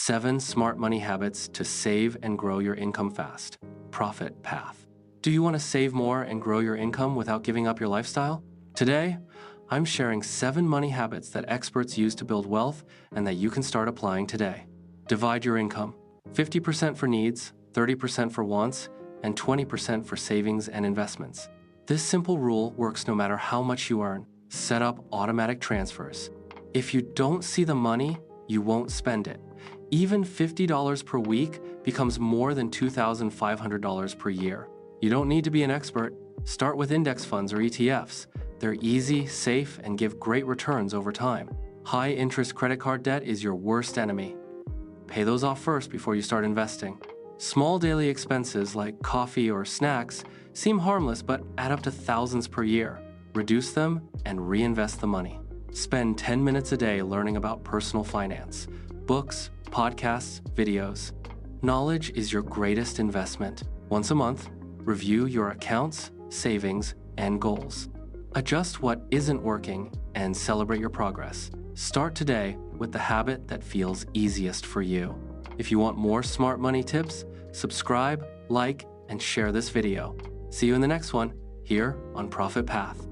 7 smart money habits to save and grow your income fast. Profit Path. Do you want to save more and grow your income without giving up your lifestyle? Today, I'm sharing 7 money habits that experts use to build wealth and that you can start applying today. Divide your income. 50% for needs, 30% for wants, and 20% for savings and investments. This simple rule works no matter how much you earn. Set up automatic transfers. If you don't see the money, you won't spend it. Even $50 per week becomes more than $2,500 per year. You don't need to be an expert. Start with index funds or ETFs. They're easy, safe, and give great returns over time. High-interest credit card debt is your worst enemy. Pay those off first before you start investing. Small daily expenses like coffee or snacks seem harmless but add up to thousands per year. Reduce them and reinvest the money. Spend 10 minutes a day learning about personal finance. Books, podcasts, videos. Knowledge is your greatest investment. Once a month, review your accounts, savings, and goals. Adjust what isn't working and celebrate your progress. Start today with the habit that feels easiest for you. If you want more smart money tips, subscribe, like, and share this video. See you in the next one, here on Profit Path.